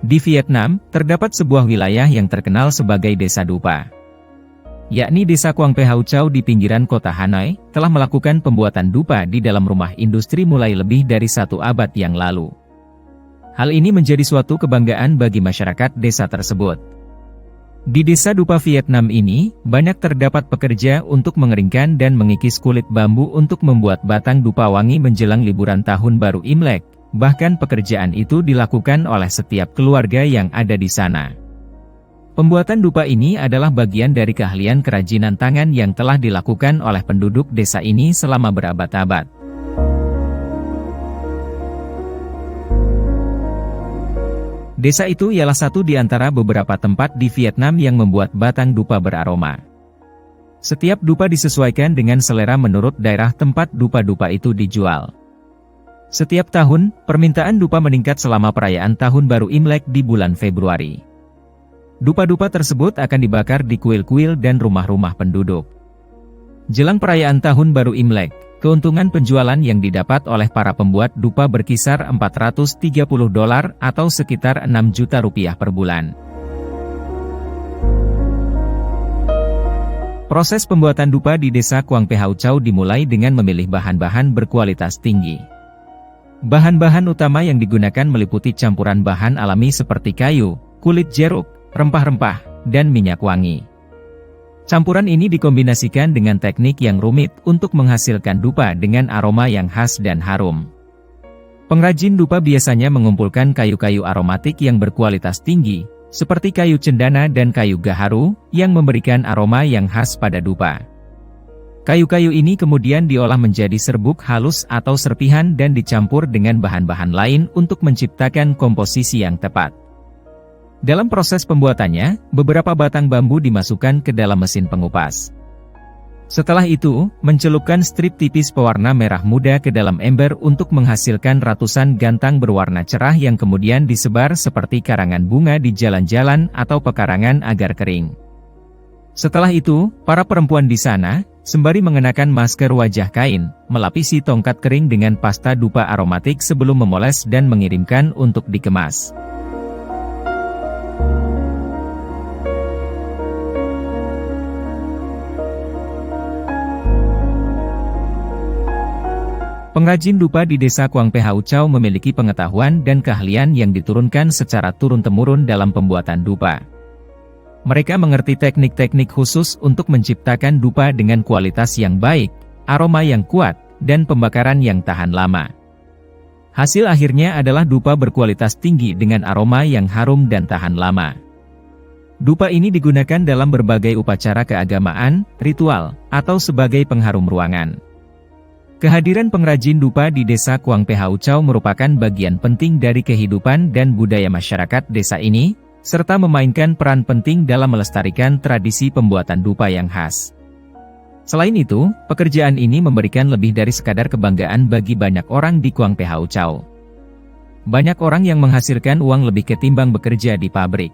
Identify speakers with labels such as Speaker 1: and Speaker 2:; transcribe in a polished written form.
Speaker 1: Di Vietnam, terdapat sebuah wilayah yang terkenal sebagai Desa Dupa, yakni Desa Quang Pheu Châu di pinggiran kota Hanoi, telah melakukan pembuatan dupa di dalam rumah industri mulai lebih dari 1 abad yang lalu. Hal ini menjadi suatu kebanggaan bagi masyarakat desa tersebut. Di Desa Dupa Vietnam ini, banyak terdapat pekerja untuk mengeringkan dan mengikis kulit bambu untuk membuat batang dupa wangi menjelang liburan tahun baru Imlek. Bahkan pekerjaan itu dilakukan oleh setiap keluarga yang ada di sana. Pembuatan dupa ini adalah bagian dari keahlian kerajinan tangan yang telah dilakukan oleh penduduk desa ini selama berabad-abad. Desa itu ialah satu di antara beberapa tempat di Vietnam yang membuat batang dupa beraroma. Setiap dupa disesuaikan dengan selera menurut daerah tempat dupa-dupa itu dijual. Setiap tahun, permintaan dupa meningkat selama perayaan Tahun Baru Imlek di bulan Februari. Dupa-dupa tersebut akan dibakar di kuil-kuil dan rumah-rumah penduduk. Jelang perayaan Tahun Baru Imlek, keuntungan penjualan yang didapat oleh para pembuat dupa berkisar $430 atau sekitar 6 juta rupiah per bulan. Proses pembuatan dupa di Desa Quang Pheu Châu dimulai dengan memilih bahan-bahan berkualitas tinggi. Bahan-bahan utama yang digunakan meliputi campuran bahan alami seperti kayu, kulit jeruk, rempah-rempah, dan minyak wangi. Campuran ini dikombinasikan dengan teknik yang rumit untuk menghasilkan dupa dengan aroma yang khas dan harum. Pengrajin dupa biasanya mengumpulkan kayu-kayu aromatik yang berkualitas tinggi, seperti kayu cendana dan kayu gaharu, yang memberikan aroma yang khas pada dupa. Kayu-kayu ini kemudian diolah menjadi serbuk halus atau serpihan dan dicampur dengan bahan-bahan lain untuk menciptakan komposisi yang tepat. Dalam proses pembuatannya, beberapa batang bambu dimasukkan ke dalam mesin pengupas. Setelah itu, mencelupkan strip tipis pewarna merah muda ke dalam ember untuk menghasilkan ratusan gantang berwarna cerah yang kemudian disebar seperti karangan bunga di jalan-jalan atau pekarangan agar kering. Setelah itu, para perempuan di sana, sembari mengenakan masker wajah kain, melapisi tongkat kering dengan pasta dupa aromatik sebelum memoles dan mengirimkan untuk dikemas. Pengrajin dupa di Desa Quang Pheu Châu memiliki pengetahuan dan keahlian yang diturunkan secara turun-temurun dalam pembuatan dupa. Mereka mengerti teknik-teknik khusus untuk menciptakan dupa dengan kualitas yang baik, aroma yang kuat, dan pembakaran yang tahan lama. Hasil akhirnya adalah dupa berkualitas tinggi dengan aroma yang harum dan tahan lama. Dupa ini digunakan dalam berbagai upacara keagamaan, ritual, atau sebagai pengharum ruangan. Kehadiran pengrajin dupa di Desa Quang Pheu Châu merupakan bagian penting dari kehidupan dan budaya masyarakat desa ini, serta memainkan peran penting dalam melestarikan tradisi pembuatan dupa yang khas. Selain itu, pekerjaan ini memberikan lebih dari sekadar kebanggaan bagi banyak orang di Quang Pheu Châu. Banyak orang yang menghasilkan uang lebih ketimbang bekerja di pabrik.